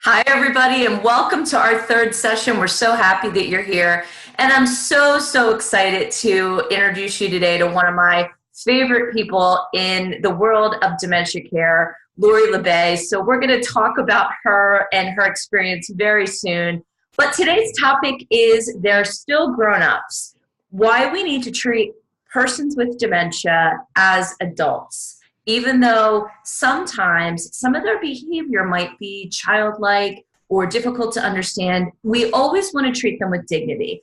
Hi, everybody, and welcome to our third session. We're so happy that you're here. And I'm so excited to introduce you today to one of my favorite people in the world of dementia care, Lori La Bey. So we're going to talk about her and her experience very soon. But today's topic is they're still grown-ups, why we need to treat persons with dementia as adults, even though sometimes some of their behavior might be childlike or difficult to understand. We always want to treat them with dignity.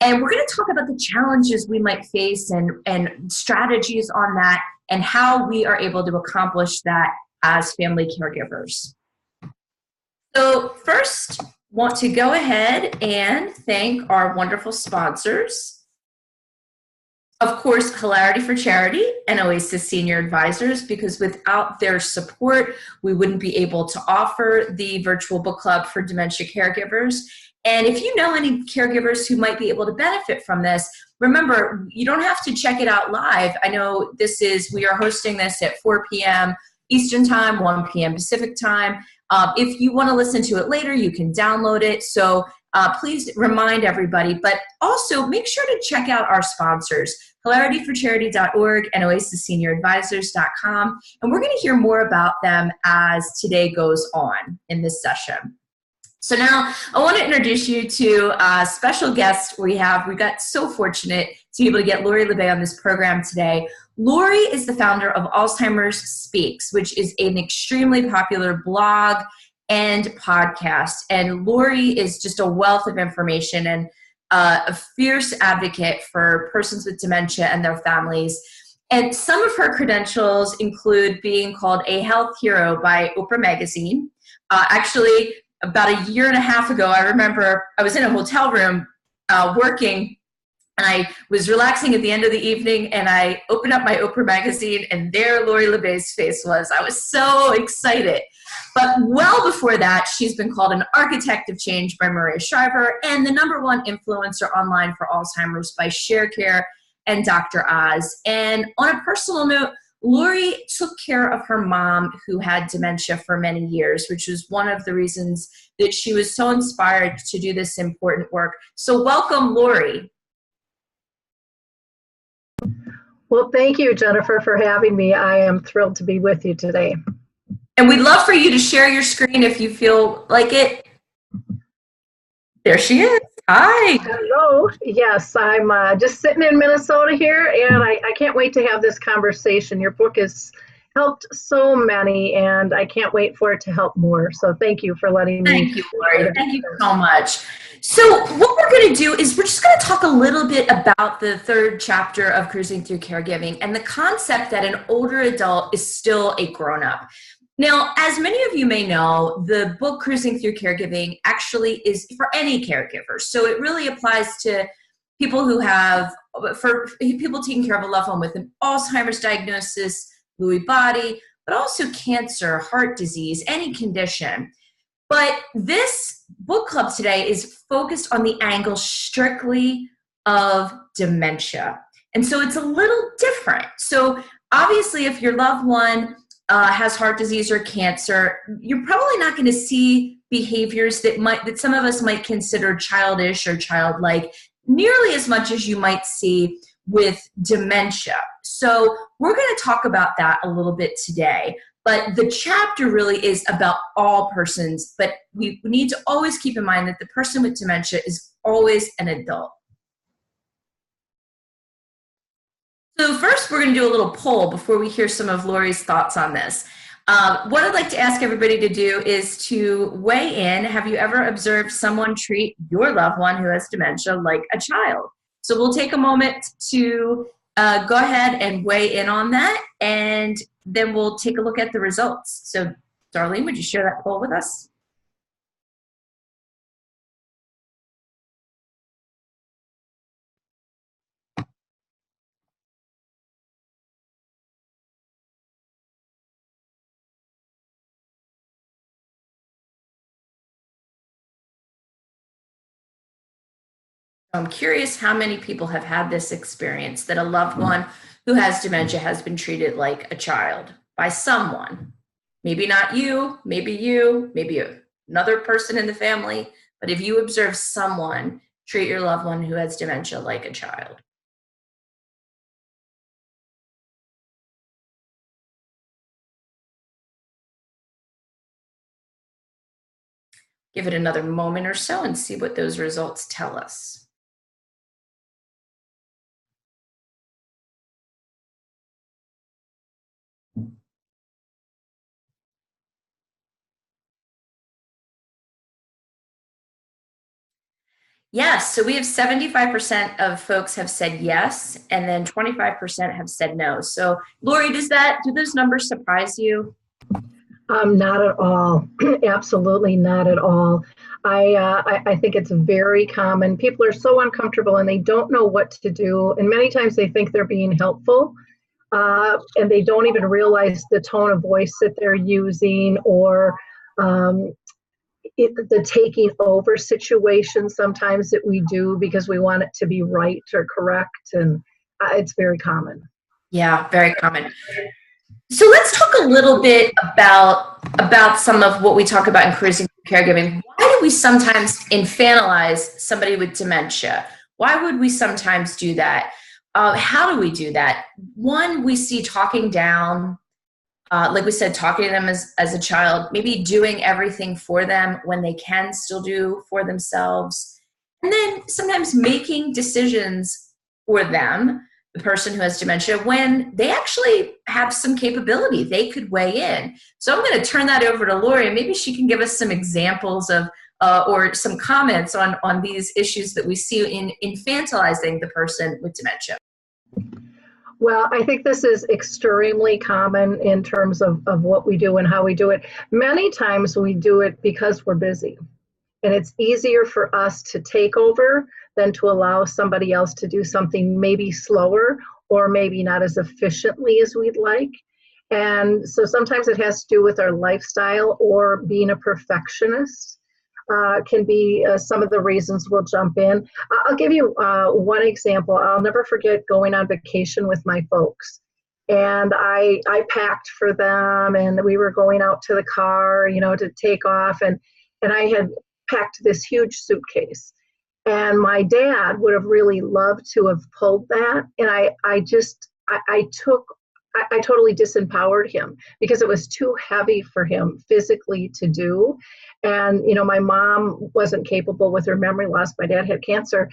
And we're going to talk about the challenges we might face and strategies on that and how we are able to accomplish that as family caregivers. So first, want to go ahead and thank our wonderful sponsors. Of course, Hilarity for Charity and Oasis Senior Advisors, because without their support, we wouldn't be able to offer the virtual book club for dementia caregivers. And if you know any caregivers who might be able to benefit from this, remember, you don't have to check it out live. I know we are hosting this at 4 p.m. Eastern Time, 1 p.m. Pacific Time. If you want to listen to it later, you can download it. So please remind everybody, but also make sure to check out our sponsors, hilarityforcharity.org and oasissenior.advisors.com. And we're going to hear more about them as today goes on in this session. So now I want to introduce you to a special guest we got so fortunate to be able to get Lori La Bey on this program today. Lori is the founder of Alzheimer's Speaks, which is an extremely popular blog and podcast. And Lori is just a wealth of information and a fierce advocate for persons with dementia and their families. And some of her credentials include being called a health hero by Oprah Magazine. Actually, about a year and a half ago, I remember I was in a hotel room working, and I was relaxing at the end of the evening, and I opened up my Oprah magazine, and there Lori La Bey's face was. I was so excited. But well before that, she's been called an architect of change by Maria Shriver and the #1 influencer online for Alzheimer's by ShareCare and Dr. Oz. And on a personal note, Lori took care of her mom who had dementia for many years, which was one of the reasons that she was so inspired to do this important work. So welcome, Lori. Well, thank you, Jennifer, for having me. I am thrilled to be with you today. And we'd love for you to share your screen if you feel like it. There she is. Hi. Hello. Yes, I'm just sitting in Minnesota here, and I can't wait to have this conversation. Your book has helped so many, and I can't wait for it to help more. So thank you for letting me. Thank you, Lori. Thank you so much. So what we're going to do is we're just going to talk a little bit about the third chapter of Cruising Through Caregiving and the concept that an older adult is still a grown-up. Now, as many of you may know, the book Cruising Through Caregiving actually is for any caregiver. So it really applies to people for people taking care of a loved one with an Alzheimer's diagnosis, Lewy body, but also cancer, heart disease, any condition. But this book club today is focused on the angle strictly of dementia. And so it's a little different. So obviously, if your loved one has heart disease or cancer, you're probably not going to see behaviors that some of us might consider childish or childlike nearly as much as you might see with dementia. So we're going to talk about that a little bit today. But the chapter really is about all persons, but we need to always keep in mind that the person with dementia is always an adult. So first, we're going to do a little poll before we hear some of Lori's thoughts on this. What I'd like to ask everybody to do is to weigh in. Have you ever observed someone treat your loved one who has dementia like a child? So we'll take a moment to go ahead and weigh in on that, and then we'll take a look at the results. So Darlene, would you share that poll with us? I'm curious how many people have had this experience that a loved one who has dementia has been treated like a child by someone. Maybe not you, maybe you, maybe you. another person in the family, but if you observe someone, treat your loved one who has dementia like a child. Give it another moment or so and see what those results tell us. Yes, so we have 75% of folks have said yes, and then 25% have said no. So Lori, do those numbers surprise you? Not at all. Absolutely not at all. I think it's very common. People are so uncomfortable and they don't know what to do. And many times they think they're being helpful, and they don't even realize the tone of voice that they're using, or the taking over situation sometimes that we do because we want it to be right or correct. And it's very common. Yeah, very common. So let's talk a little bit about some of what we talk about in caregiving. Why do we sometimes infantilize somebody with dementia? Why would we sometimes do that? How do we do that? One, we see talking down, like we said, talking to them as a child, maybe doing everything for them when they can still do for themselves. And then sometimes making decisions for them, the person who has dementia, when they actually have some capability, they could weigh in. So I'm going to turn that over to Lori, and maybe she can give us some examples of or some comments on these issues that we see in infantilizing the person with dementia. Well, I think this is extremely common in terms of what we do and how we do it. Many times we do it because we're busy, and it's easier for us to take over than to allow somebody else to do something maybe slower or maybe not as efficiently as we'd like. And so sometimes it has to do with our lifestyle, or being a perfectionist can be some of the reasons we'll jump in. I'll give you one example. I'll never forget going on vacation with my folks. And I packed for them, and we were going out to the car, to take off. And I had packed this huge suitcase. And my dad would have really loved to have pulled that. And I totally disempowered him because it was too heavy for him physically to do. And, my mom wasn't capable with her memory loss. My dad had cancer.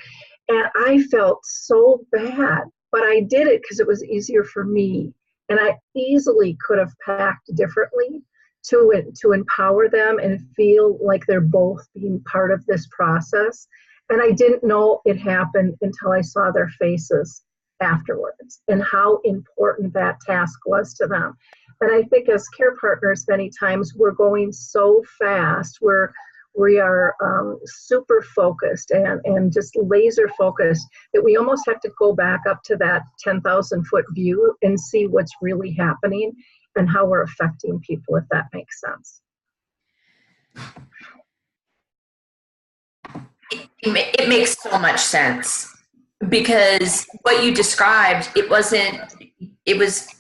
And I felt so bad, but I did it because it was easier for me. And I easily could have packed differently to empower them and feel like they're both being part of this process. And I didn't know it happened until I saw their faces afterwards and how important that task was to them. And I think as care partners, many times we're going so fast, we are super focused and just laser focused that we almost have to go back up to that 10,000 foot view and see what's really happening and how we're affecting people, if that makes sense. It makes so much sense, because what you described, it was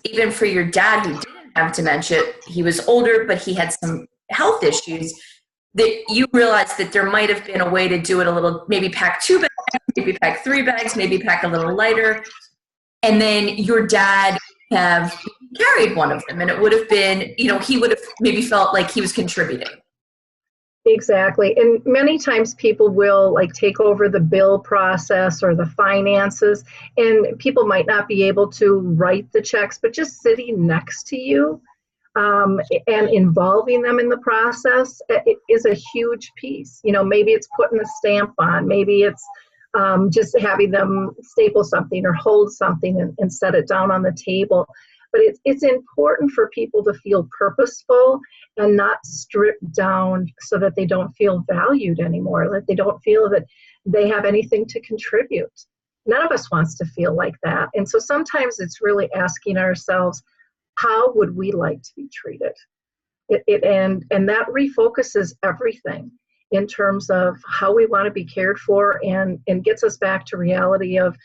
even for your dad who didn't have dementia. He was older, but he had some health issues, that you realized that there might have been a way to do it a little, maybe pack 2 bags, maybe pack 3 bags, maybe pack a little lighter. And then your dad have carried one of them, and it would have been, he would have maybe felt like he was contributing. Exactly. And many times people will take over the bill process or the finances, and people might not be able to write the checks, but just sitting next to you and involving them in the process is a huge piece. Maybe it's putting a stamp on, maybe it's just having them staple something or hold something and set it down on the table. But it's important for people to feel purposeful and not stripped down so that they don't feel valued anymore, that they don't feel that they have anything to contribute. None of us wants to feel like that. And so sometimes it's really asking ourselves, how would we like to be treated? And that refocuses everything in terms of how we want to be cared for, and gets us back to reality of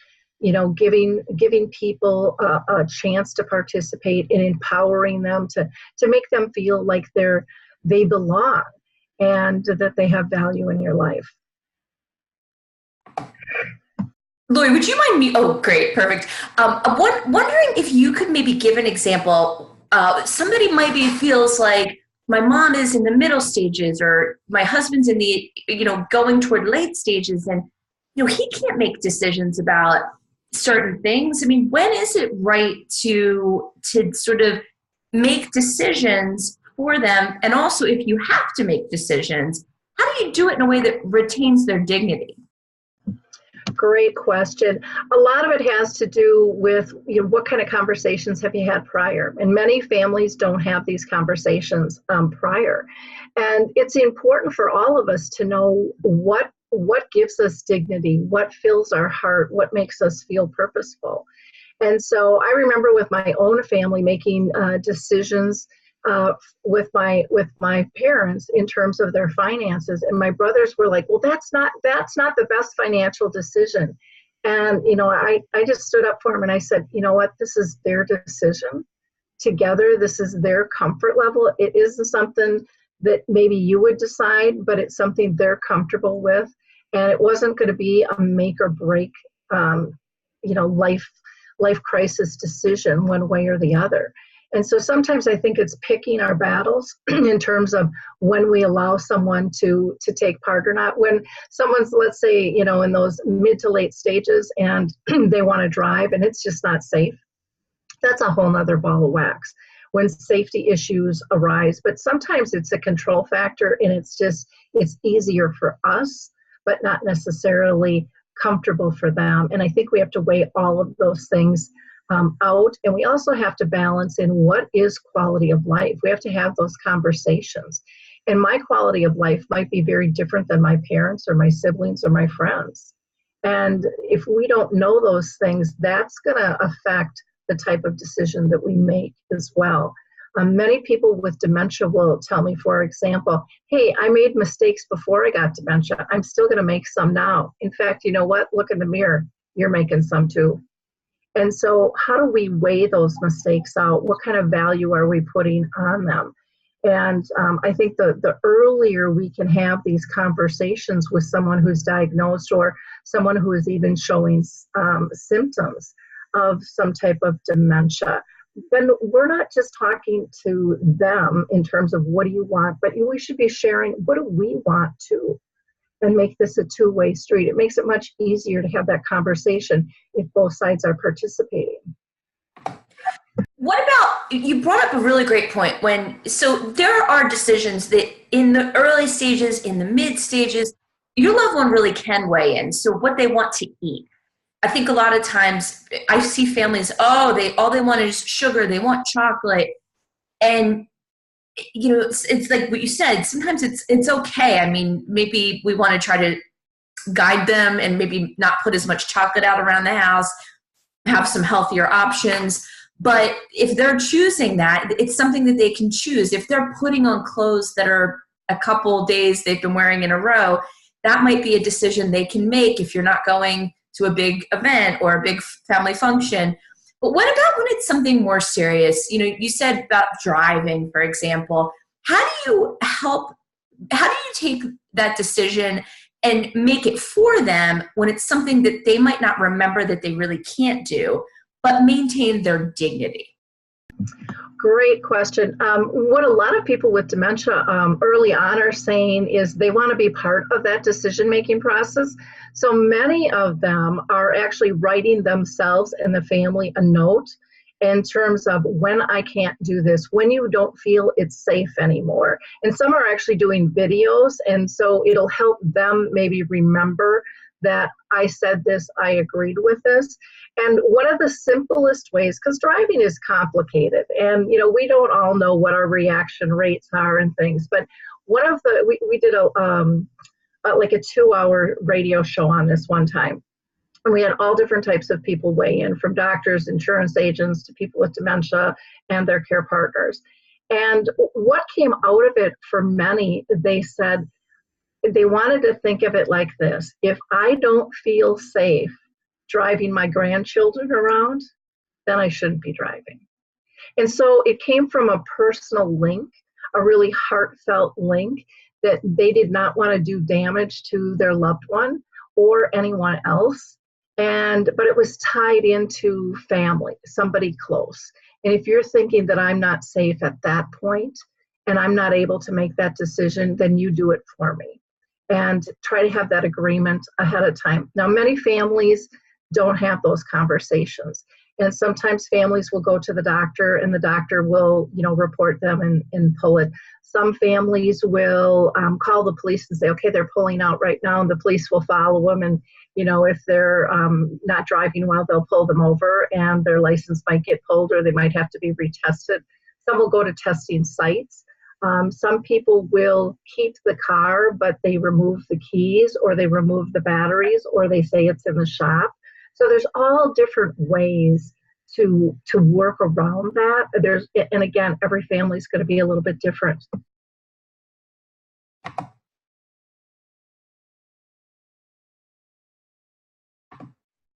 giving people a chance to participate and empowering them to make them feel like they belong. and that they have value in your life. Lori, would you mind me? Oh, great, perfect. I'm wondering if you could maybe give an example. Somebody maybe feels like my mom is in the middle stages, or my husband's in the, going toward late stages, and he can't make decisions about certain things. I mean, when is it right to sort of make decisions for them? And also, if you have to make decisions, how do you do it in a way that retains their dignity? Great question. A lot of it has to do with what kind of conversations have you had prior, and many families don't have these conversations prior. And it's important for all of us to know what gives us dignity, what fills our heart, what makes us feel purposeful. And so I remember with my own family making decisions with my parents in terms of their finances, and my brothers were like, well, that's not the best financial decision. And I just stood up for them and I said, you know what, this is their decision together. This is their comfort level. It isn't something that maybe you would decide, but it's something they're comfortable with. And it wasn't going to be a make or break life crisis decision one way or the other. And so sometimes I think it's picking our battles in terms of when we allow someone to take part or not. When someone's, let's say, in those mid to late stages and they want to drive and it's just not safe, that's a whole nother ball of wax when safety issues arise. But sometimes it's a control factor, and it's easier for us, but not necessarily comfortable for them. And I think we have to weigh all of those things out. And we also have to balance in what is quality of life. We have to have those conversations. And my quality of life might be very different than my parents or my siblings or my friends. And if we don't know those things, that's going to affect the type of decision that we make as well. Many people with dementia will tell me, for example, hey, I made mistakes before I got dementia. I'm still going to make some now. In fact, you know what? Look in the mirror. You're making some too. And so how do we weigh those mistakes out? What kind of value are we putting on them? And I think the earlier we can have these conversations with someone who's diagnosed or someone who is even showing symptoms of some type of dementia, then we're not just talking to them in terms of what do you want, but we should be sharing what do we want too, and make this a two-way street. It makes it much easier to have that conversation if both sides are participating. What about, you brought up a really great point, so there are decisions that in the early stages, in the mid stages, your loved one really can weigh in. So what they want to eat. I think a lot of times I see families, all they want is sugar, they want chocolate. And it's like what you said, sometimes it's okay. I mean, maybe we want to try to guide them and maybe not put as much chocolate out around the house, have some healthier options. But if they're choosing that, it's something that they can choose. If they're putting on clothes that are a couple days they've been wearing in a row, that might be a decision they can make if you're not going to a big event or a big family function. But what about when it's something more serious? You said about driving, for example. How do you take that decision and make it for them when it's something that they might not remember that they really can't do, but maintain their dignity? Great question. What a lot of people with dementia early on are saying is they want to be part of that decision-making process. So many of them are actually writing themselves and the family a note in terms of when I can't do this, when you don't feel it's safe anymore. And some are actually doing videos, and so it'll help them maybe remember that I said this, I agreed with this. And one of the simplest ways, because driving is complicated, and we don't all know what our reaction rates are and things, but one of the, we did a 2-hour radio show on this one time. And we had all different types of people weigh in, from doctors, insurance agents, to people with dementia and their care partners. And what came out of it for many, they said they wanted to think of it like this: if I don't feel safe driving my grandchildren around, then I shouldn't be driving. And so it came from a personal link, a really heartfelt link that they did not want to do damage to their loved one or anyone else. But it was tied into family, somebody close. And if you're thinking that I'm not safe at that point and I'm not able to make that decision, then you do it for me. And try to have that agreement ahead of time. Now, many families don't have those conversations. And sometimes families will go to the doctor and the doctor will, report them and pull it. Some families will call the police and say, okay, they're pulling out right now, and the police will follow them. And, if they're not driving well, they'll pull them over and their license might get pulled or they might have to be retested. Some will go to testing sites. Some people will keep the car, but they remove the keys or they remove the batteries or they say it's in the shop. So there's all different ways to work around that. And again, every family is going to be a little bit different.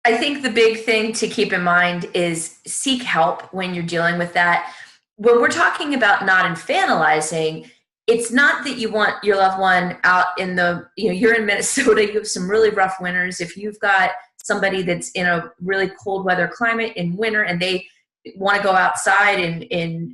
I think the big thing to keep in mind is seek help when you're dealing with that. When we're talking about not infantilizing, it's not that you want your loved one out in you're in Minnesota, you have some really rough winters. If you've got somebody that's in a really cold weather climate in winter and they want to go outside and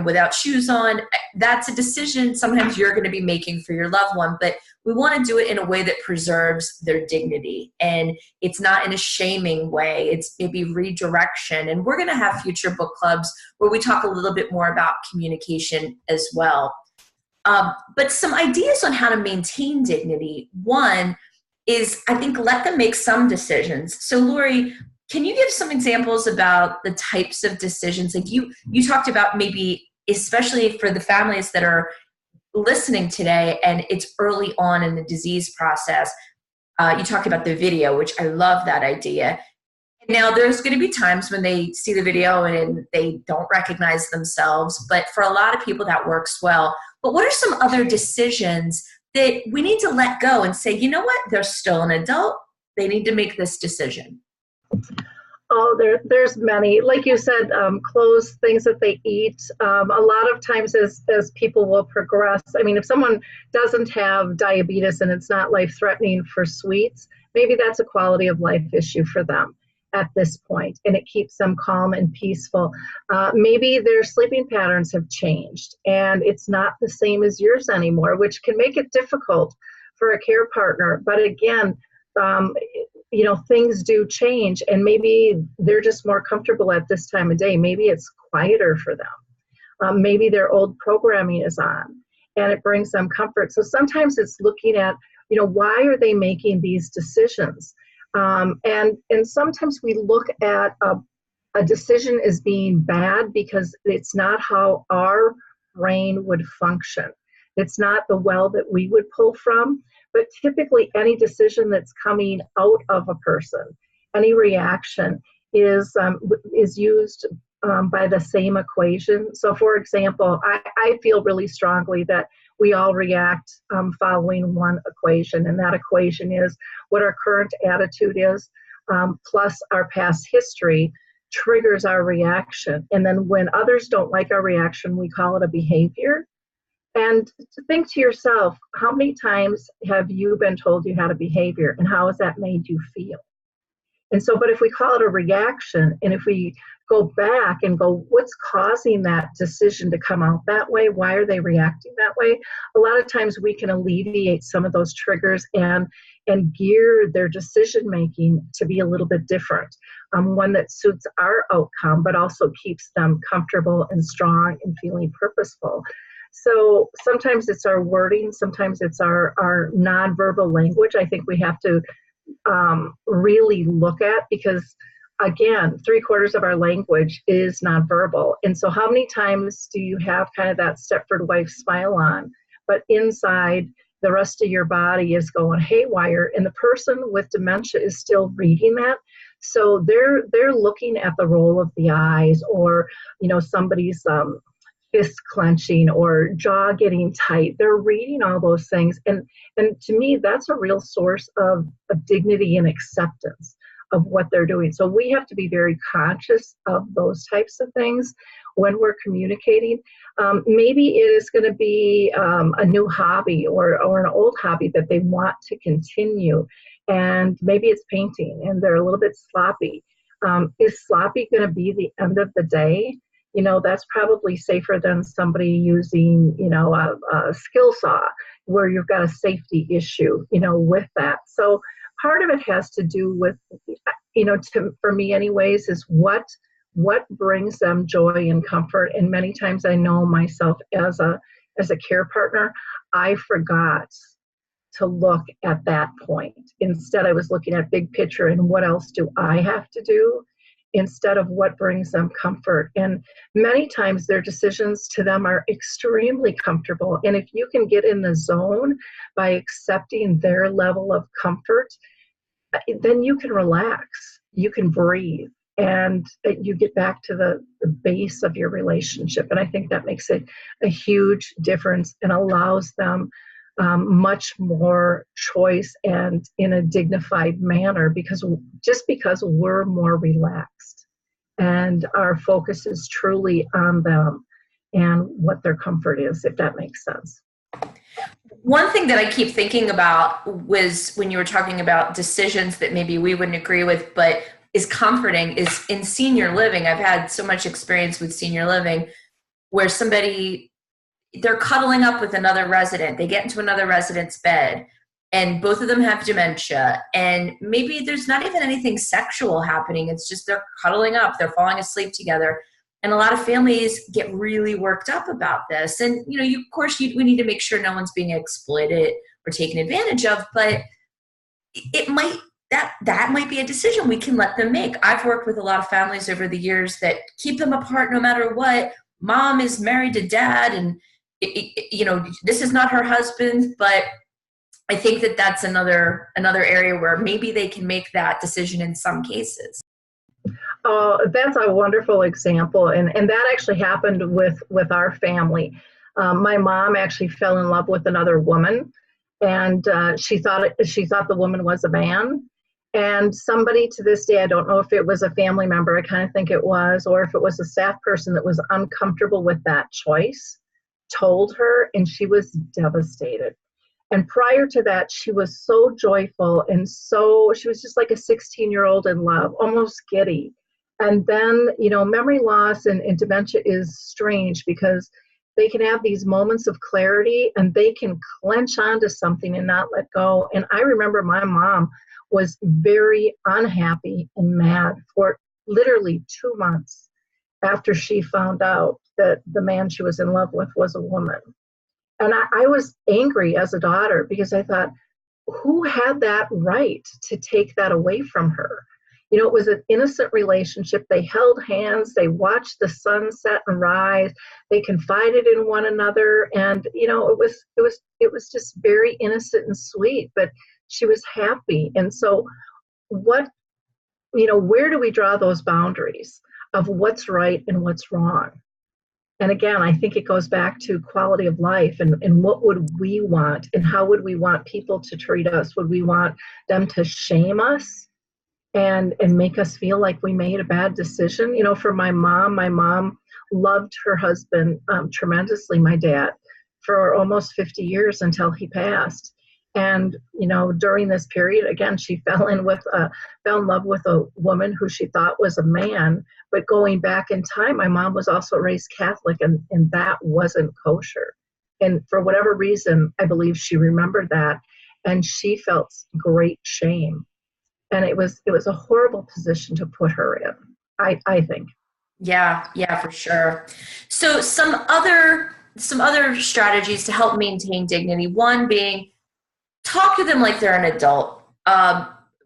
without shoes on, that's a decision sometimes you're going to be making for your loved one. But we want to do it in a way that preserves their dignity, and it's not in a shaming way. It's maybe redirection. And we're going to have future book clubs where we talk a little bit more about communication as well. But some ideas on how to maintain dignity. One is, I think, let them make some decisions. So Lori, can you give some examples about the types of decisions? Like you talked about, maybe especially for the families that are listening today and it's early on in the disease process, you talked about the video, which I love that idea. Now, there's going to be times when they see the video and they don't recognize themselves, but for a lot of people that works well. But what are some other decisions that we need to let go and say, you know what, they're still an adult, they need to make this decision? Oh, there's many. Like you said, clothes, things that they eat. A lot of times as people will progress, I mean, if someone doesn't have diabetes and it's not life-threatening for sweets, maybe that's a quality of life issue for them at this point, and it keeps them calm and peaceful. Maybe their sleeping patterns have changed and it's not the same as yours anymore, which can make it difficult for a care partner. But again, things do change, and maybe they're just more comfortable at this time of day. Maybe it's quieter for them. Maybe their old programming is on and it brings them comfort. So sometimes it's looking at, why are they making these decisions? And sometimes we look at a decision as being bad because it's not how our brain would function. It's not the well that we would pull from. But typically any decision that's coming out of a person, any reaction is used by the same equation. So for example, I feel really strongly that we all react following one equation, and that equation is what our current attitude is, plus our past history triggers our reaction. And then when others don't like our reaction, we call it a behavior. And to think to yourself, how many times have you been told you had a behavior, and how has that made you feel? And so, but if we call it a reaction, and if we go back and go, what's causing that decision to come out that way? Why are they reacting that way? A lot of times we can alleviate some of those triggers and gear their decision making to be a little bit different. One that suits our outcome, but also keeps them comfortable and strong and feeling purposeful. So sometimes it's our wording, sometimes it's our nonverbal language. I think we have to really look at, because again, 3/4 of our language is nonverbal. And so how many times do you have kind of that Stepford wife smile on, but inside the rest of your body is going haywire, and the person with dementia is still reading that. So they're looking at the roll of the eyes, or somebody's fist clenching or jaw getting tight. They're reading all those things. And to me, that's a real source of dignity and acceptance of what they're doing. So we have to be very conscious of those types of things. when we're communicating. Maybe it is going to be a new hobby or an old hobby that they want to continue. And maybe it's painting and they're a little bit sloppy. Is sloppy going to be the end of the day? That's probably safer than somebody using, a skill saw where you've got a safety issue, with that. So part of it has to do with, for me anyways, is what brings them joy and comfort. And many times I know myself as a care partner, I forgot to look at that point. Instead, I was looking at big picture and what else do I have to do instead of what brings them comfort. And many times their decisions to them are extremely comfortable. And if you can get in the zone by accepting their level of comfort, then you can relax, you can breathe, and you get back to the base of your relationship. And I think that makes a huge difference and allows them much more choice and in a dignified manner, because we're more relaxed and our focus is truly on them and what their comfort is, if that makes sense. One thing that I keep thinking about was when you were talking about decisions that maybe we wouldn't agree with, but is comforting, is in senior living. I've had so much experience with senior living where they're cuddling up with another resident. They get into another resident's bed and both of them have dementia. And maybe there's not even anything sexual happening. It's just they're cuddling up, they're falling asleep together. And a lot of families get really worked up about this. And, of course, we need to make sure no one's being exploited or taken advantage of, but that might be a decision we can let them make. I've worked with a lot of families over the years that keep them apart no matter what. Mom is married to dad and, this is not her husband, but I think that that's another area where maybe they can make that decision in some cases. Oh, that's a wonderful example. And that actually happened with our family. My mom actually fell in love with another woman, and she thought the woman was a man. And somebody to this day, I don't know if it was a family member, I kind of think it was, or if it was a staff person that was uncomfortable with that choice, told her, and she was devastated. And prior to that, she was so joyful and she was just like a 16-year-old in love, almost giddy. And then, memory loss and dementia is strange because they can have these moments of clarity and they can clench onto something and not let go. And I remember my mom was very unhappy and mad for literally 2 months after she found out that the man she was in love with was a woman. And I was angry as a daughter because I thought, who had that right to take that away from her? It was an innocent relationship. They held hands, they watched the sun set and rise, they confided in one another, and it was just very innocent and sweet, but she was happy. And so where do we draw those boundaries of what's right and what's wrong? And again, I think it goes back to quality of life and what would we want and how would we want people to treat us? Would we want them to shame us and make us feel like we made a bad decision? For my mom loved her husband tremendously, my dad, for almost 50 years until he passed. And, during this period, again, she fell in love with a woman who she thought was a man. But going back in time, my mom was also raised Catholic, and that wasn't kosher. And for whatever reason, I believe she remembered that, and she felt great shame. And it was a horrible position to put her in, I think. Yeah, for sure. So some other strategies to help maintain dignity. One being, talk to them like they're an adult.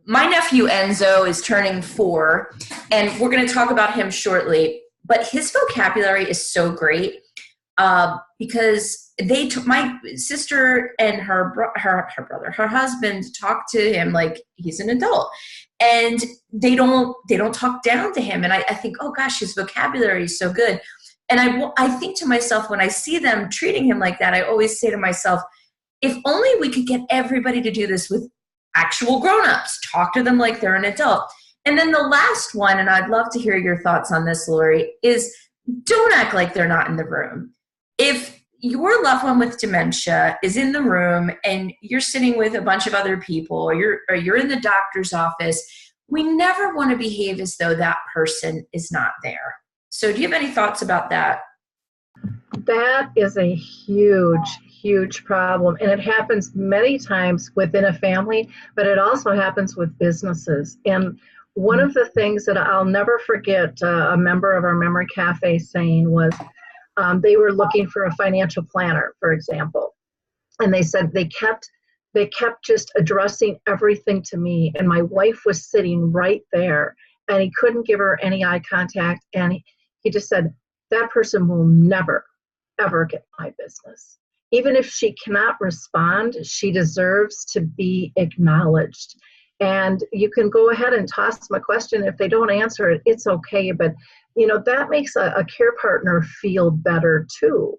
My nephew Enzo is turning 4, and we're going to talk about him shortly. But his vocabulary is so great because my sister and her husband talk to him like he's an adult, and they don't talk down to him. And I think, oh gosh, his vocabulary is so good. And I think to myself, when I see them treating him like that, I always say to myself, if only we could get everybody to do this with actual grown-ups, talk to them like they're an adult. And then the last one, and I'd love to hear your thoughts on this, Lori, is don't act like they're not in the room. If your loved one with dementia is in the room and you're sitting with a bunch of other people, or you're in the doctor's office, we never want to behave as though that person is not there. So do you have any thoughts about that? That is a huge, huge problem. And it happens many times within a family, but it also happens with businesses. And one of the things that I'll never forget a member of our Memory Cafe saying was they were looking for a financial planner, for example. And they said they kept just addressing everything to me. And my wife was sitting right there and he couldn't give her any eye contact. And he just said, that person will never, ever get my business. Even if she cannot respond, she deserves to be acknowledged. And you can go ahead and toss them a question. If they don't answer it, it's okay. But, that makes a care partner feel better too,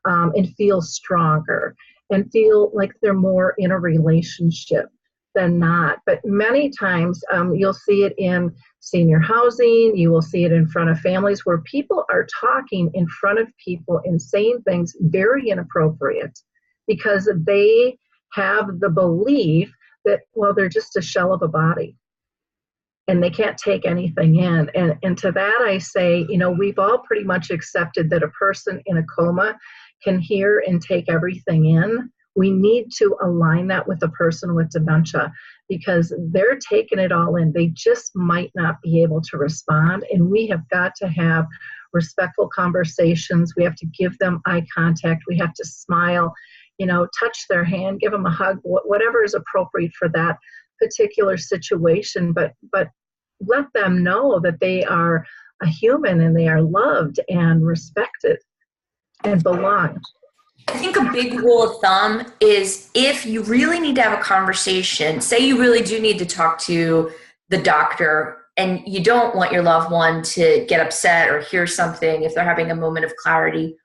and feel stronger and feel like they're more in a relationship than not. But many times you'll see it in senior housing, you will see it in front of families where people are talking in front of people and saying things very inappropriate because they have the belief that, well, they're just a shell of a body and they can't take anything in. And to that I say, we've all pretty much accepted that a person in a coma can hear and take everything in. We need to align that with a person with dementia because they're taking it all in. They just might not be able to respond. And we have got to have respectful conversations. We have to give them eye contact. We have to smile, touch their hand, give them a hug, whatever is appropriate for that particular situation. But let them know that they are a human and they are loved and respected and belong. I think a big rule of thumb is if you really need to have a conversation, say you really do need to talk to the doctor and you don't want your loved one to get upset or hear something if they're having a moment of clarity,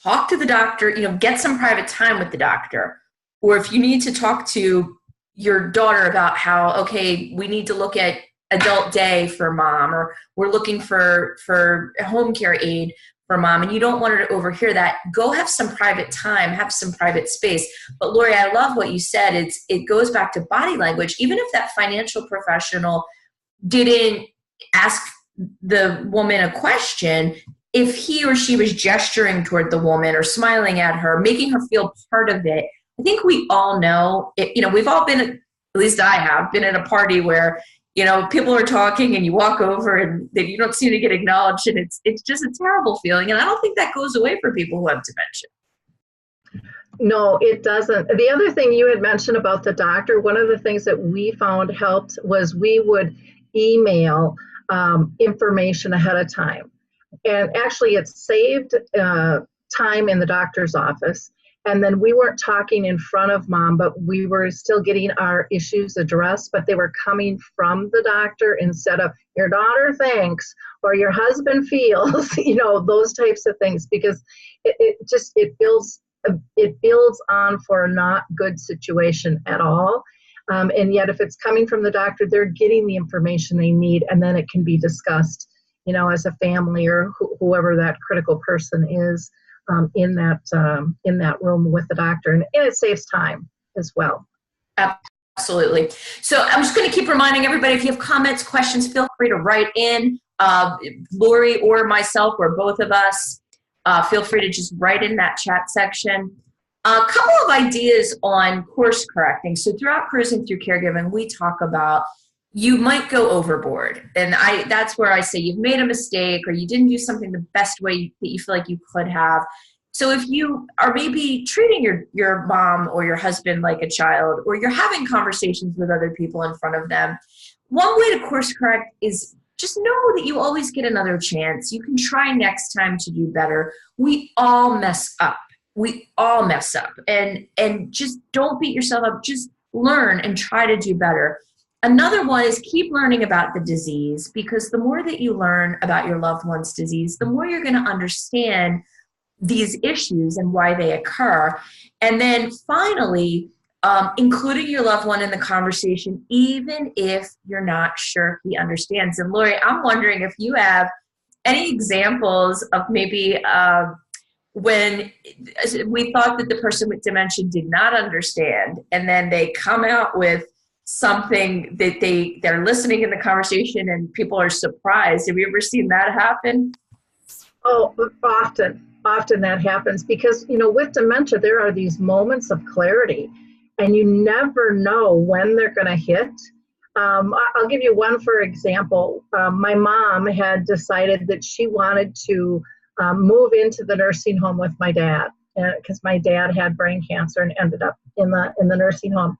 talk to the doctor, get some private time with the doctor. Or if you need to talk to your daughter about how, okay, we need to look at adult day for mom, or we're looking for a home care aid for mom, and you don't want her to overhear that, go have some private time, have some private space. But Lori, I love what you said. It goes back to body language. Even if that financial professional didn't ask the woman a question, if he or she was gesturing toward the woman or smiling at her, making her feel part of it, I think we all know, we've all been, at least I have, been at a party where people are talking and you walk over and you don't seem to get acknowledged, and it's just a terrible feeling. And I don't think that goes away for people who have dementia. No, it doesn't. The other thing you had mentioned about the doctor, one of the things that we found helped was we would email information ahead of time. And actually it saved time in the doctor's office. And then we weren't talking in front of mom, but we were still getting our issues addressed, but they were coming from the doctor instead of your daughter thinks or your husband feels, those types of things, because it builds on for a not good situation at all. And yet if it's coming from the doctor, they're getting the information they need, and then it can be discussed, as a family or whoever that critical person is. In that room with the doctor, and it saves time as well. Absolutely. So I'm just going to keep reminding everybody, if you have comments, questions, feel free to write in. Lori or myself, or both of us, feel free to just write in that chat section. A couple of ideas on course correcting. So throughout Cruising Through Caregiving, we talk about you might go overboard. And that's where I say you've made a mistake or you didn't do something the best way that you feel like you could have. So if you are maybe treating your mom or your husband like a child, or you're having conversations with other people in front of them, one way to course correct is just know that you always get another chance. You can try next time to do better. We all mess up. And just don't beat yourself up. Just learn and try to do better. Another one is keep learning about the disease, because the more that you learn about your loved one's disease, the more you're going to understand these issues and why they occur. And then finally, including your loved one in the conversation, even if you're not sure he understands. And Lori, I'm wondering if you have any examples of maybe when we thought that the person with dementia did not understand, and then they come out with something that they're listening in the conversation and people are surprised? Have you ever seen that happen? Oh, often that happens because, with dementia, there are these moments of clarity and you never know when they're going to hit. I'll give you one, for example. My mom had decided that she wanted to move into the nursing home with my dad because my dad had brain cancer and ended up in the nursing home.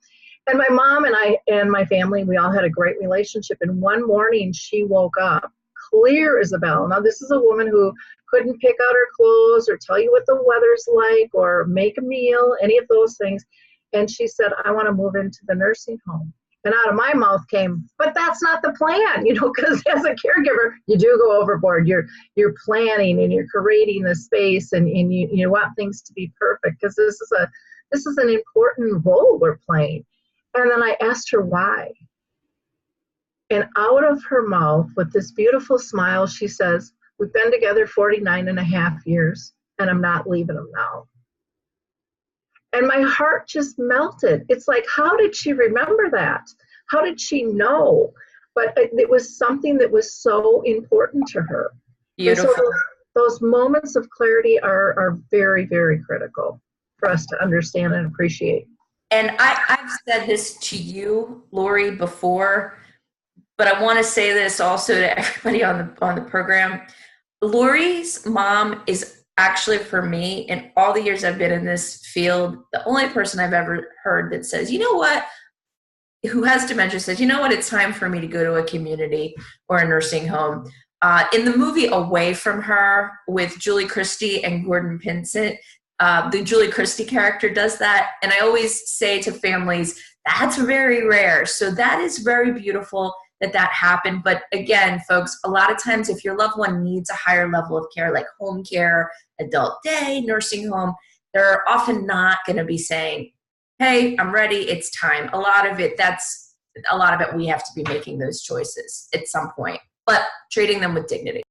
And my mom and I and my family, we all had a great relationship. And one morning she woke up clear as a bell. Now, this is a woman who couldn't pick out her clothes or tell you what the weather's like or make a meal, any of those things. And she said, I want to move into the nursing home. And out of my mouth came, but that's not the plan, because as a caregiver, you do go overboard. You're planning and you're creating the space and you want things to be perfect because this is an important role we're playing. And then I asked her why. And out of her mouth, with this beautiful smile, she says, we've been together 49 and a half years, and I'm not leaving him now. And my heart just melted. It's like, how did she remember that? How did she know? But it was something that was so important to her. Beautiful. And so those moments of clarity are very, very critical for us to understand and appreciate. And I've said this to you, Lori, before, but I want to say this also to everybody on the program. Lori's mom is actually, for me, in all the years I've been in this field, the only person I've ever heard that says, who has dementia says, it's time for me to go to a community or a nursing home. In the movie Away from Her with Julie Christie and Gordon Pinsent, the Julie Christie character does that. And I always say to families, that's very rare. So that is very beautiful that happened. But again, folks, a lot of times if your loved one needs a higher level of care, like home care, adult day, nursing home, they're often not going to be saying, hey, I'm ready, it's time. A lot of it, we have to be making those choices at some point, but treating them with dignity.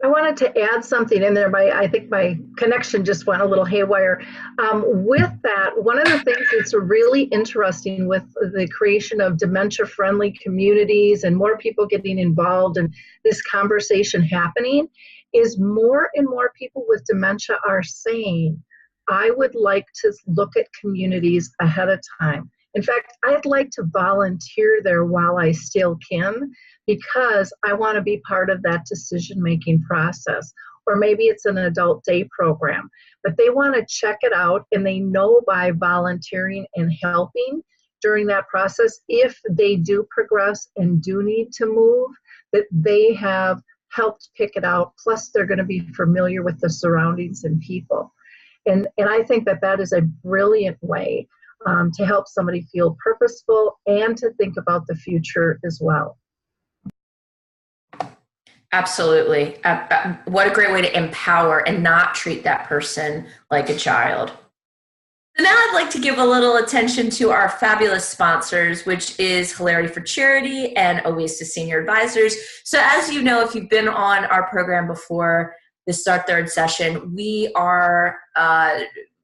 I wanted to add something in there. I think my connection just went a little haywire. With that, one of the things that's really interesting with the creation of dementia-friendly communities and more people getting involved and this conversation happening is more and more people with dementia are saying, I would like to look at communities ahead of time. In fact, I'd like to volunteer there while I still can, because I want to be part of that decision-making process. Or maybe it's an adult day program, but they want to check it out, and they know by volunteering and helping during that process, if they do progress and do need to move, that they have helped pick it out, plus they're going to be familiar with the surroundings and people. And I think that is a brilliant way to help somebody feel purposeful and to think about the future as well. Absolutely. What a great way to empower and not treat that person like a child. So now I'd like to give a little attention to our fabulous sponsors, which is Hilarity for Charity and Oasis Senior Advisors. So as you know, if you've been on our program before, this is our third session. We are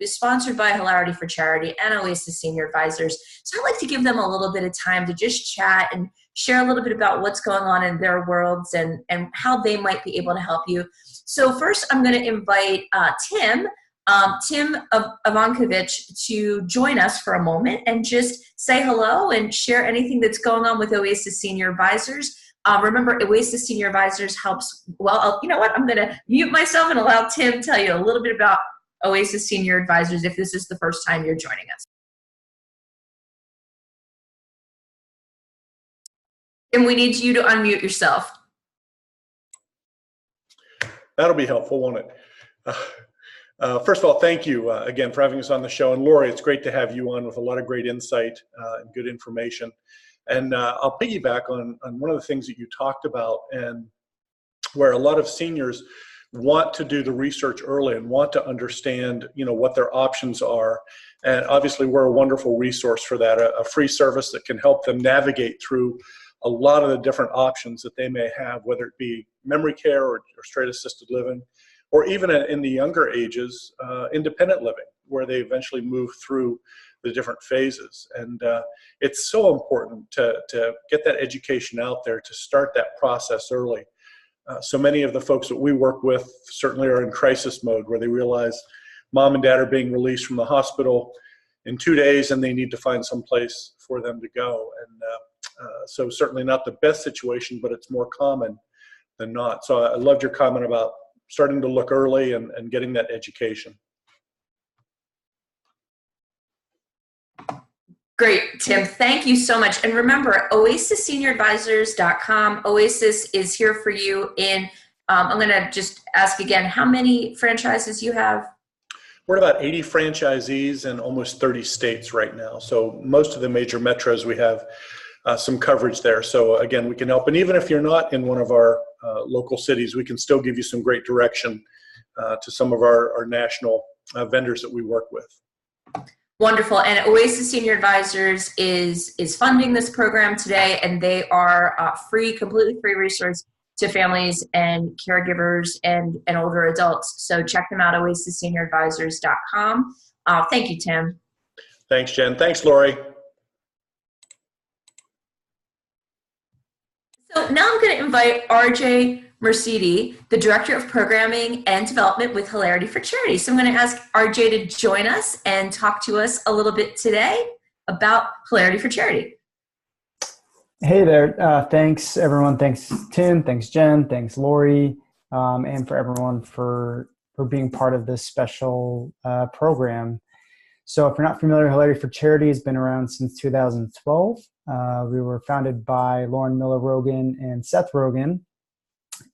sponsored by Hilarity for Charity and Oasis Senior Advisors. So I'd like to give them a little bit of time to just chat and share a little bit about what's going on in their worlds and how they might be able to help you. So first, I'm going to invite Tim Ivankovich to join us for a moment and just say hello and share anything that's going on with Oasis Senior Advisors. Remember, Oasis Senior Advisors helps, you know what, I'm going to mute myself and allow Tim to tell you a little bit about Oasis Senior Advisors if this is the first time you're joining us. Tim, we need you to unmute yourself. That'll be helpful, won't it? First of all, thank you again for having us on the show. And Lori, it's great to have you on with a lot of great insight and good information. And I'll piggyback on one of the things that you talked about, and where a lot of seniors want to do the research early and want to understand, what their options are. And obviously we're a wonderful resource for that, a free service that can help them navigate through a lot of the different options that they may have, whether it be memory care or straight assisted living, or even in the younger ages, independent living, where they eventually move through the different phases. And it's so important to get that education out there, to start that process early. So many of the folks that we work with certainly are in crisis mode, where they realize mom and dad are being released from the hospital in 2 days and they need to find some place for them to go. And so certainly not the best situation, but it's more common than not. So I loved your comment about starting to look early and getting that education. Great, Tim. Thank you so much. And remember, oasissenior.advisors.com. Oasis is here for you in, I'm going to just ask again, how many franchises you have? We're at about 80 franchisees in almost 30 states right now. So most of the major metros, we have some coverage there. So again, we can help. And even if you're not in one of our local cities, we can still give you some great direction to some of our national vendors that we work with. Wonderful. And Oasis Senior Advisors is funding this program today, and they are free, completely free resource to families and caregivers and older adults. So check them out, oasissenior.advisors.com. Thank you, Tim. Thanks, Jen. Thanks, Lori. So now I'm going to invite RJ Mercedes, the Director of Programming and Development with Hilarity for Charity. So I'm going to ask RJ to join us and talk to us a little bit today about Hilarity for Charity. Hey there. Thanks, everyone. Thanks, Tim. Thanks, Jen. Thanks, Lori. And for everyone for being part of this special program. So if you're not familiar, Hilarity for Charity has been around since 2012. We were founded by Lauren Miller Rogan and Seth Rogan,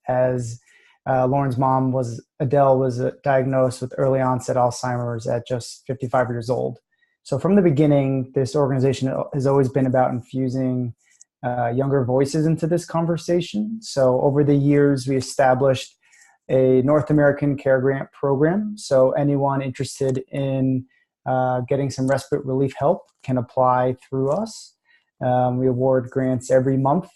as Lauren's mom, Adele, was diagnosed with early onset Alzheimer's at just 55 years old. So from the beginning, this organization has always been about infusing younger voices into this conversation. So over the years, we established a North American Care Grant program. So anyone interested in getting some respite relief help can apply through us. We award grants every month.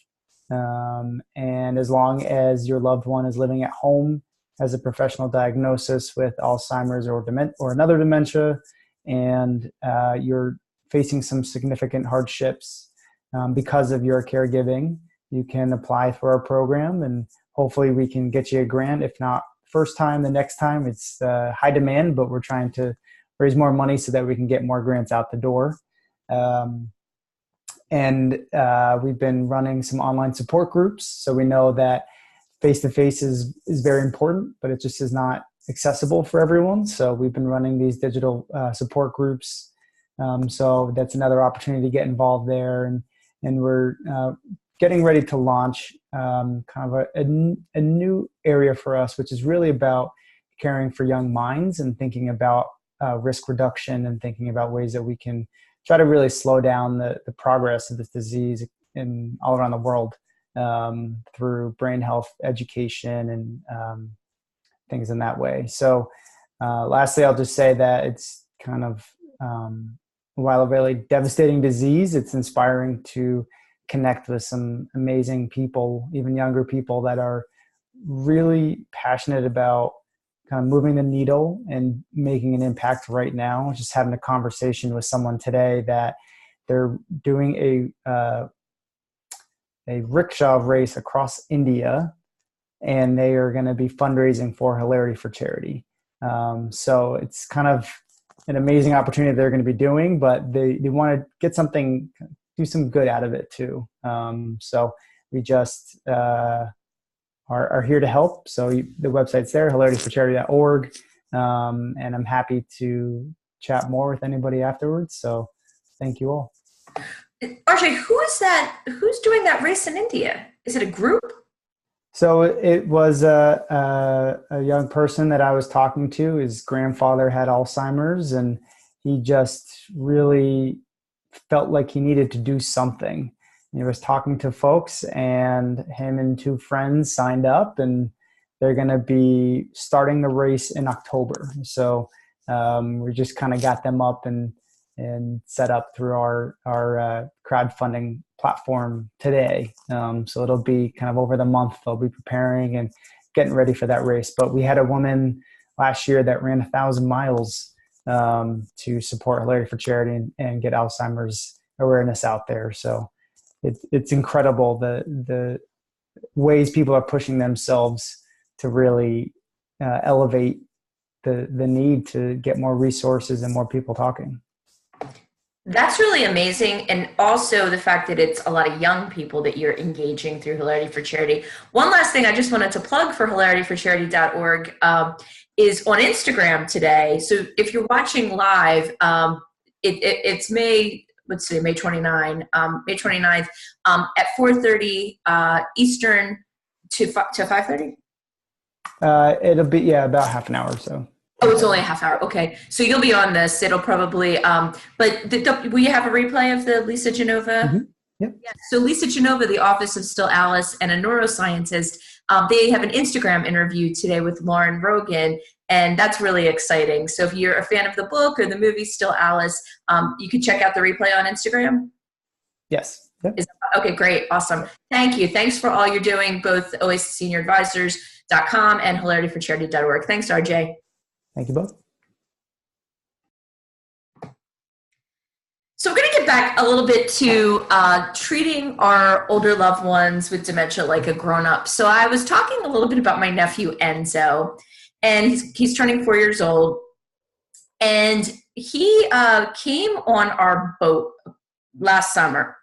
And as long as your loved one is living at home, has a professional diagnosis with Alzheimer's or another dementia, and you're facing some significant hardships because of your caregiving, you can apply for our program, and hopefully we can get you a grant. If not first time, the next time. It's high demand, but we're trying to raise more money so that we can get more grants out the door. And we've been running some online support groups. So we know that face-to-face is very important, but it just is not accessible for everyone. So we've been running these digital support groups. So that's another opportunity to get involved there. And we're getting ready to launch kind of a new area for us, which is really about caring for young minds and thinking about risk reduction and thinking about ways that we can try to really slow down the progress of this disease all around the world through brain health education and things in that way. So lastly, I'll just say that it's kind of, while a really devastating disease, it's inspiring to connect with some amazing people, even younger people that are really passionate about kind of moving the needle and making an impact right now. Just having a conversation with someone today that they're doing a rickshaw race across India, and they are going to be fundraising for Hilarity for Charity. So it's kind of an amazing opportunity they're going to be doing, but they want to get something, do some good out of it too. So we just are here to help. So the website's there, hilarityforcharity.org. And I'm happy to chat more with anybody afterwards. So thank you all. RJ, who's doing that race in India? Is it a group? So it was a young person that I was talking to. His grandfather had Alzheimer's, and he just really felt like he needed to do something. He was talking to folks, and him and two friends signed up, and they're going to be starting the race in October. So we just kind of got them up and and set up through our crowdfunding platform today. So it'll be kind of over the month. They'll be preparing and getting ready for that race. But we had a woman last year that ran 1,000 miles to support Hilarity for Charity and get Alzheimer's awareness out there. So it's incredible the ways people are pushing themselves to really elevate the need to get more resources and more people talking. That's really amazing. And also the fact that it's a lot of young people that you're engaging through Hilarity for Charity. One last thing I just wanted to plug for hilarityforcharity.org is on Instagram today. So if you're watching live, it's May 29th at 4:30 Eastern to 5:30. It'll be, about half an hour or so. Oh, it's only a half hour. Okay. So you'll be on this. It'll probably, will you have a replay of the Lisa Genova? Mm-hmm. Yep. Yeah. So Lisa Genova, the Office of Still Alice, and a neuroscientist, they have an Instagram interview today with Lauren Rogan, and that's really exciting. So if you're a fan of the book or the movie Still Alice, you can check out the replay on Instagram. Yes. Yep. Okay, great. Awesome. Thank you. Thanks for all you're doing, both oasissenior.advisors.com and hilarityforcharity.org. Thanks, RJ. Thank you both. So we're going to get back a little bit to treating our older loved ones with dementia like a grown-up. So I was talking a little bit about my nephew, Enzo, and he's turning 4 years old. And he came on our boat last summer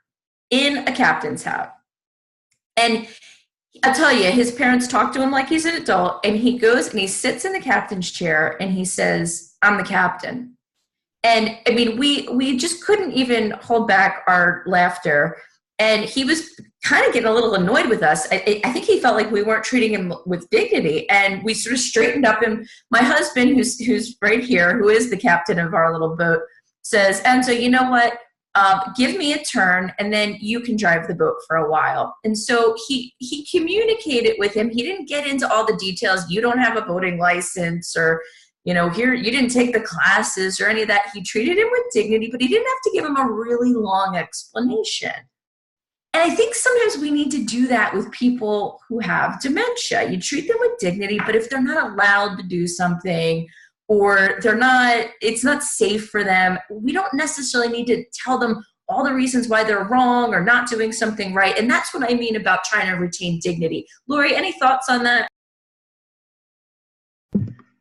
in a captain's hat. And I'll tell you, his parents talk to him like he's an adult, and he goes and he sits in the captain's chair and he says, "I'm the captain." And I mean, we just couldn't even hold back our laughter. And he was kind of getting a little annoyed with us. I think he felt like we weren't treating him with dignity. And we sort of straightened up, and my husband, who's right here, who is the captain of our little boat, says, "Enzo, you know what? Give me a turn, and then you can drive the boat for a while." And so he communicated with him. He didn't get into all the details. You don't have a boating license, or, here, you didn't take the classes or any of that. He treated him with dignity, but he didn't have to give him a really long explanation. And I think sometimes we need to do that with people who have dementia. You treat them with dignity, but if they're not allowed to do something, or it's not safe for them, we don't necessarily need to tell them all the reasons why they're wrong or not doing something right. And that's what I mean about trying to retain dignity. Lori, any thoughts on that?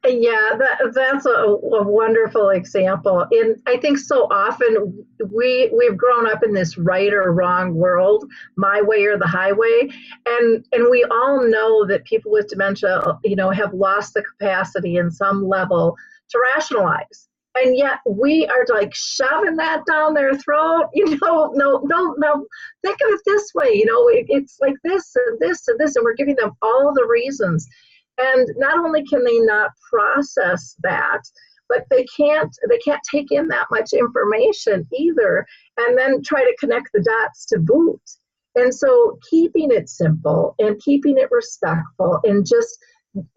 Yeah, that's a wonderful example. And I think so often we've grown up in this right or wrong world, my way or the highway. And we all know that people with dementia, have lost the capacity in some level to rationalize. And yet we are like shoving that down their throat. No, think of it this way. It's like this and this and this, and we're giving them all the reasons. And not only can they not process that, but they can't take in that much information either, and then try to connect the dots to boot. And so keeping it simple and keeping it respectful and just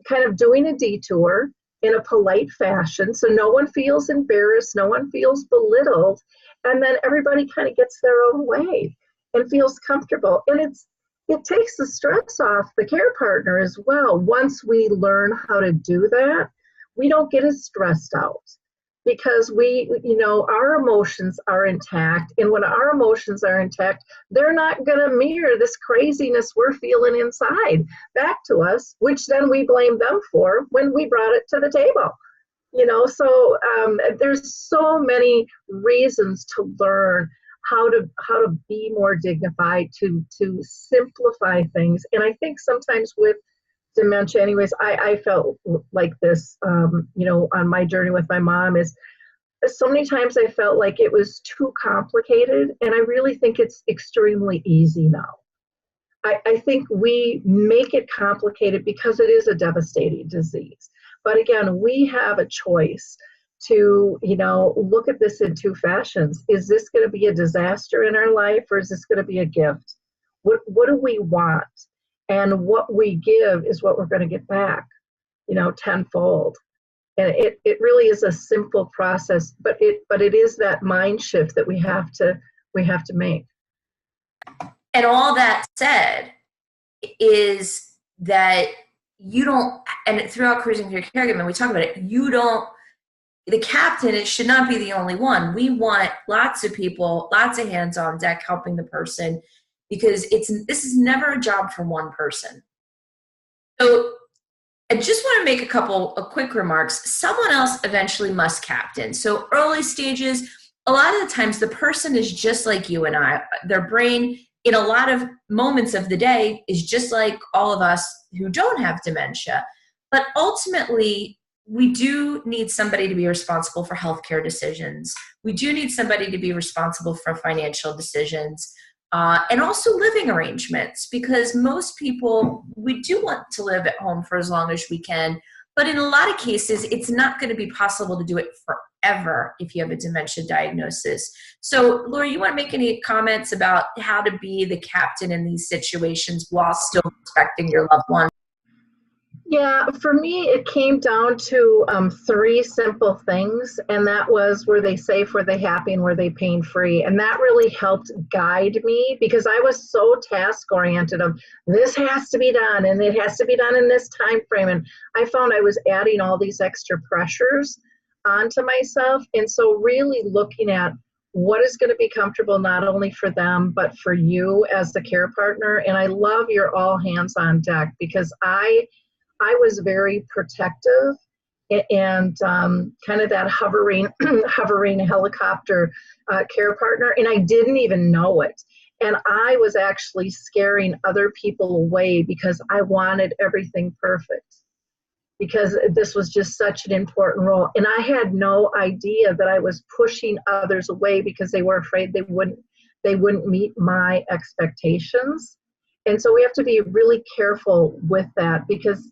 kind of doing a detour in a polite fashion so no one feels embarrassed, no one feels belittled, and then everybody kind of gets their own way and feels comfortable. And it takes the stress off the care partner as well. Once we learn how to do that, we don't get as stressed out because our emotions are intact. And when our emotions are intact, they're not going to mirror this craziness we're feeling inside back to us, which then we blame them for when we brought it to the table. So there's so many reasons to learn how to be more dignified, to simplify things. And I think sometimes with dementia, anyways, I felt like this, on my journey with my mom, is so many times I felt like it was too complicated, and I really think it's extremely easy now. I think we make it complicated because it is a devastating disease. But again, we have a choice to, look at this in two fashions. Is this going to be a disaster in our life, or is this going to be a gift? What do we want? And what we give is what we're going to get back, tenfold. And it really is a simple process, but it is that mind shift that we have to make. And all that said is that you don't, and throughout Cruising Through Caregiving, we talk about it, the captain, it should not be the only one. We want lots of people, lots of hands on deck helping the person, because this is never a job for one person. So I just want to make a couple of quick remarks. Someone else eventually must captain. So early stages, a lot of the times the person is just like you and I. Their brain in a lot of moments of the day is just like all of us who don't have dementia. But ultimately, we do need somebody to be responsible for healthcare decisions. We do need somebody to be responsible for financial decisions, and also living arrangements, because most people, we do want to live at home for as long as we can. But in a lot of cases, it's not going to be possible to do it forever if you have a dementia diagnosis. So, Laura, you want to make any comments about how to be the captain in these situations while still respecting your loved one? Yeah, for me, it came down to 3 simple things, and that was, were they safe, were they happy, and were they pain-free? And that really helped guide me, because I was so task-oriented of this has to be done, and it has to be done in this time frame. And I found I was adding all these extra pressures onto myself. And so really looking at what is going to be comfortable not only for them, but for you as the care partner. And I love your all hands on deck, because I was very protective and kind of that hovering helicopter care partner, and I didn't even know it. And I was actually scaring other people away because I wanted everything perfect, because this was just such an important role. And I had no idea that I was pushing others away because they were afraid they wouldn't meet my expectations. And so we have to be really careful with that, because,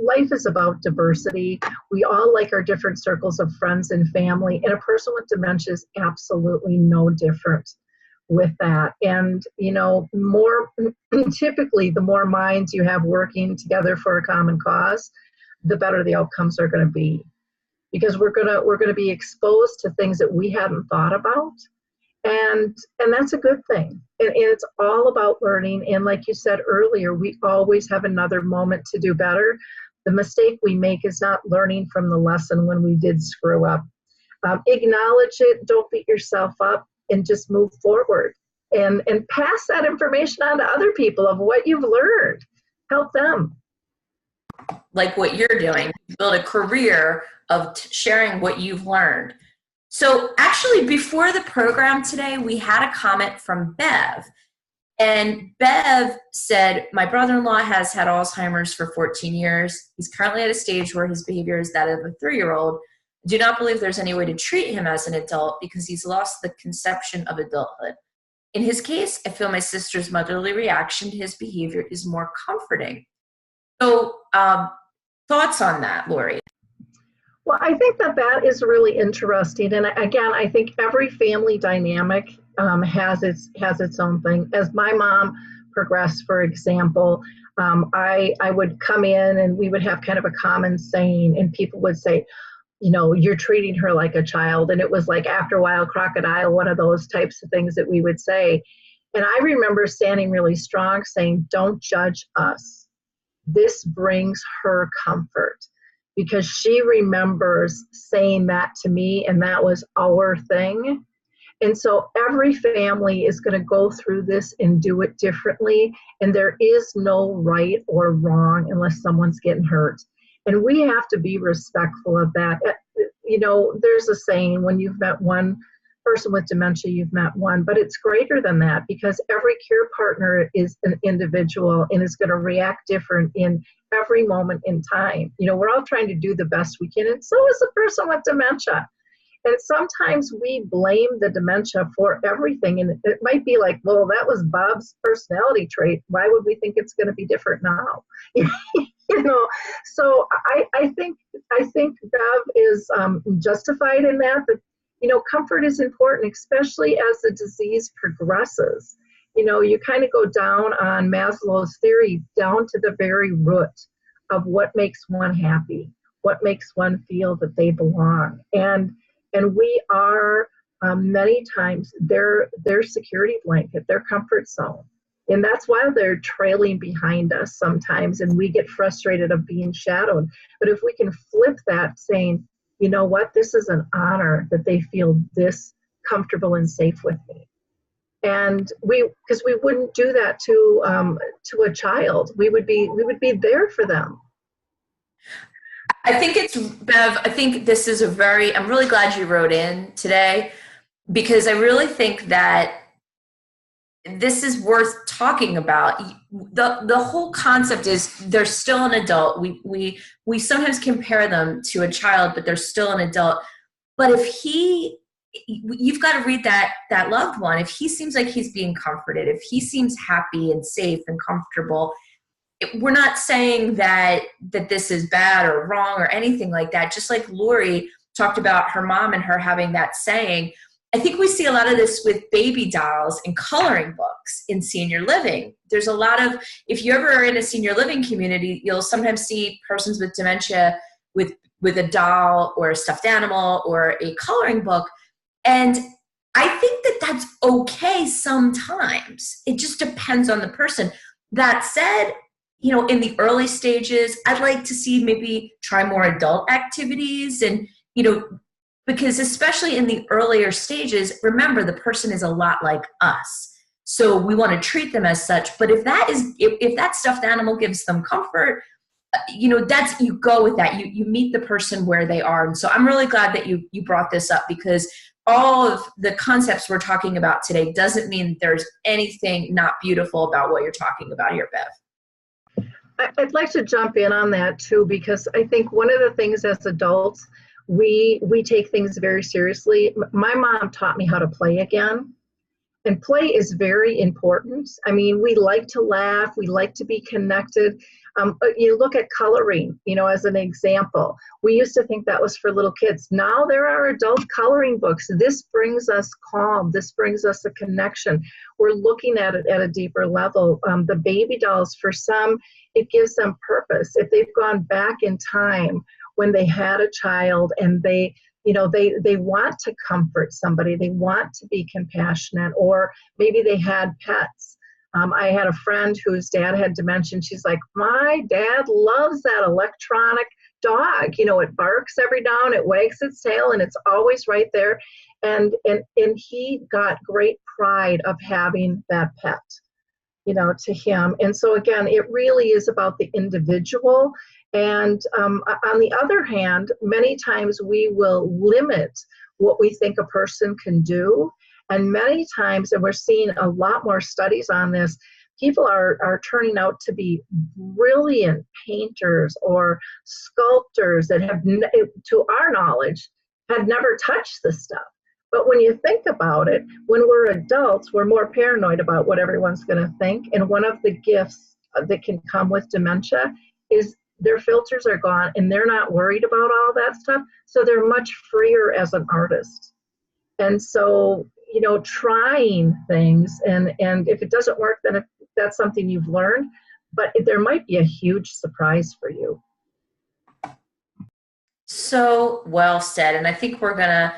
life is about diversity. We all like our different circles of friends and family, and a person with dementia is absolutely no different with that. And, typically the more minds you have working together for a common cause, the better the outcomes are going to be, because we're going to be exposed to things that we hadn't thought about. And that's a good thing. And it's all about learning. And like you said earlier, we always have another moment to do better. The mistake we make is not learning from the lesson when we did screw up. Acknowledge it, don't beat yourself up, and just move forward. And pass that information on to other people of what you've learned. Help them. Like what you're doing, build a career of sharing what you've learned. So actually, before the program today, we had a comment from Bev. And Bev said, my brother-in-law has had Alzheimer's for 14 years. He's currently at a stage where his behavior is that of a 3-year-old. I do not believe there's any way to treat him as an adult because he's lost the conception of adulthood. In his case, I feel my sister's motherly reaction to his behavior is more comforting. So thoughts on that, Lori? Well, I think that is really interesting. And again, I think every family dynamic has its own thing. As my mom progressed, for example, I would come in and we would have kind of a common saying, and people would say, you're treating her like a child. And it was like, after a while, crocodile, one of those types of things that we would say. And I remember standing really strong saying, don't judge us. This brings her comfort, because she remembers saying that to me, and that was our thing. And so every family is going to go through this and do it differently, and there is no right or wrong unless someone's getting hurt. And we have to be respectful of that. There's a saying, when you've met one person with dementia, you've met one, but it's greater than that, because every care partner is an individual and is going to react different in every moment in time. We're all trying to do the best we can, and so is the person with dementia. And sometimes we blame the dementia for everything, and it might be like, well, that was Bob's personality trait. Why would we think it's going to be different now? So I think Bev is justified in that comfort is important, especially as the disease progresses. You kind of go down on Maslow's theory, down to the very root of what makes one happy. what makes one feel that they belong. And we are many times their security blanket, their comfort zone. And that's why they're trailing behind us sometimes, and we get frustrated of being shadowed. But if we can flip that, saying, you know what, this is an honor that they feel this comfortable and safe with me. And because we wouldn't do that to a child, we would be there for them. I think it's, Bev, I think this is I'm really glad you wrote in today, because I really think that this is worth talking about. The whole concept is they're still an adult. We sometimes compare them to a child, but they're still an adult. But if you've got to read that loved one. If he seems like he's being comforted, if he seems happy and safe and comfortable, we're not saying that this is bad or wrong or anything like that. Just like Lori talked about her mom and her having that saying, I think we see a lot of this with baby dolls and coloring books in senior living. There's a lot of, if you ever are in a senior living community, you'll sometimes see persons with dementia with a doll or a stuffed animal or a coloring book. And I think that that's okay sometimes. It just depends on the person. That said, in the early stages, I'd like to see maybe try more adult activities and, because especially in the earlier stages, remember, the person is a lot like us. So we want to treat them as such. But if that stuffed animal gives them comfort, you go with that. You meet the person where they are. And so I'm really glad that you brought this up, because all of the concepts we're talking about today doesn't mean there's anything not beautiful about what you're talking about here, Bev. I'd like to jump in on that too, because I think one of the things as adults, we take things very seriously. My mom taught me how to play again, and play is very important. I mean, we like to laugh, we like to be connected. You look at coloring, as an example. We used to think that was for little kids. Now there are adult coloring books. This brings us calm. This brings us a connection. We're looking at it at a deeper level. The baby dolls, for some, it gives them purpose. If they've gone back in time when they had a child and they want to comfort somebody, they want to be compassionate, or maybe they had pets. I had a friend whose dad had dementia, and she's like, my dad loves that electronic dog. It barks every now and it wags its tail, and it's always right there. And he got great pride of having that pet, to him. And so again, it really is about the individual. And on the other hand, many times we will limit what we think a person can do. And many times, and we're seeing a lot more studies on this, people are turning out to be brilliant painters or sculptors that have, to our knowledge, had never touched this stuff. But when you think about it, when we're adults, we're more paranoid about what everyone's going to think. And one of the gifts that can come with dementia is their filters are gone and they're not worried about all that stuff. So they're much freer as an artist. And so, trying things, and if it doesn't work, then that's something you've learned, but there might be a huge surprise for you. So well said. And I think we're gonna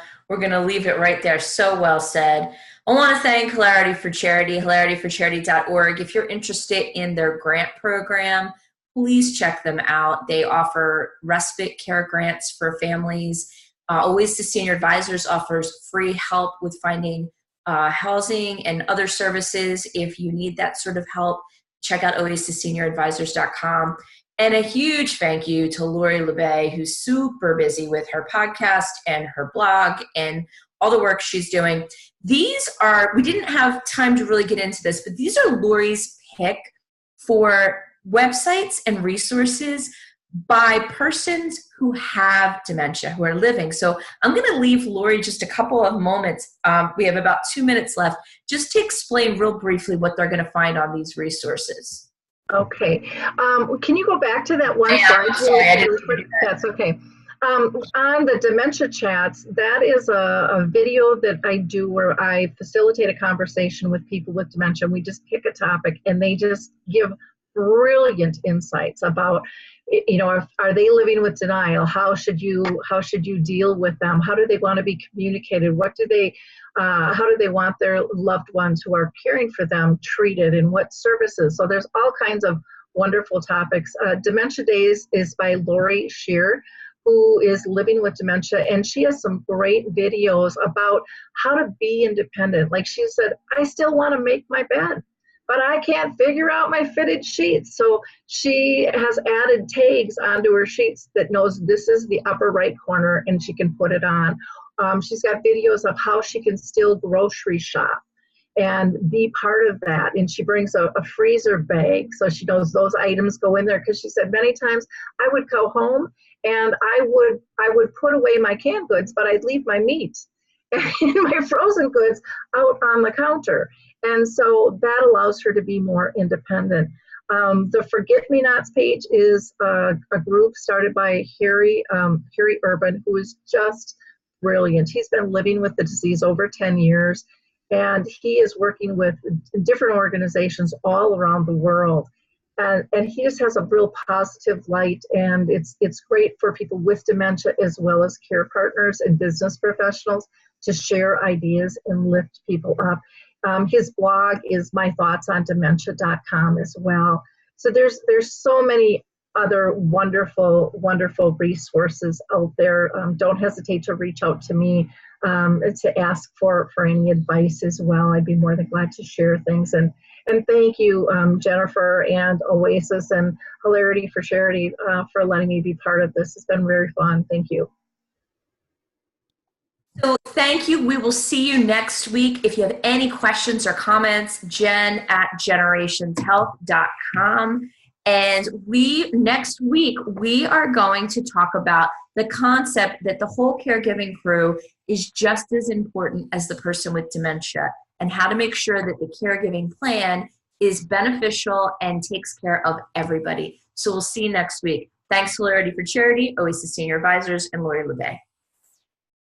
leave it right there. So well said. I want to thank Hilarity for Charity, hilarityforcharity.org. If you're interested in their grant program, please check them out. They offer respite care grants for families. Oasis Senior Advisors offers free help with finding housing and other services. If you need that sort of help, check out oasissenior-advisors.com. And a huge thank you to Lori LeBay, who's super busy with her podcast and her blog and all the work she's doing. These are, we didn't have time to really get into this, but these are Lori's pick for websites and resources by persons who have dementia, who are living. So I'm going to leave Lori just a couple of moments. We have about 2 minutes left, just to explain real briefly what they're going to find on these resources. Okay. Can you go back to that one slide? Sorry, I didn't do that. That's okay. On the dementia chats, that is a video that I do where I facilitate a conversation with people with dementia. We just pick a topic and they just give brilliant insights about are they living with denial? How should you deal with them? How do they want to be communicated? How do they want their loved ones who are caring for them treated, and what services? So there's all kinds of wonderful topics. Dementia Days is by Lori Shear, who is living with dementia, and she has some great videos about how to be independent. Like she said, I still want to make my bed, but I can't figure out my fitted sheets. So she has added tags onto her sheets that knows this is the upper right corner, and she can put it on. She's got videos of how she can still grocery shop and be part of that. And she brings a freezer bag so she knows those items go in there, because she said many times I would go home and I would put away my canned goods, but I'd leave my meat and my frozen goods out on the counter. And so that allows her to be more independent. The Forget-Me-Nots page is a group started by Harry Urban, who is just brilliant. He's been living with the disease over 10 years, and he is working with different organizations all around the world. And he just has a real positive light, and it's great for people with dementia as well as care partners and business professionals to share ideas and lift people up. His blog is mythoughtsondementia.com as well. So there's so many other wonderful resources out there. Don't hesitate to reach out to me to ask for any advice as well. I'd be more than glad to share things. And thank you, Jennifer and Oasis and Hilarity for Charity for letting me be part of this. It's been very fun. Thank you. So thank you. We will see you next week. If you have any questions or comments, jen@generationshealth.com. And next week, we are going to talk about the concept that the whole caregiving crew is just as important as the person with dementia, and how to make sure that the caregiving plan is beneficial and takes care of everybody. So we'll see you next week. Thanks, Hilarity for Charity, Oasis Senior Advisors, and Lori LeBay.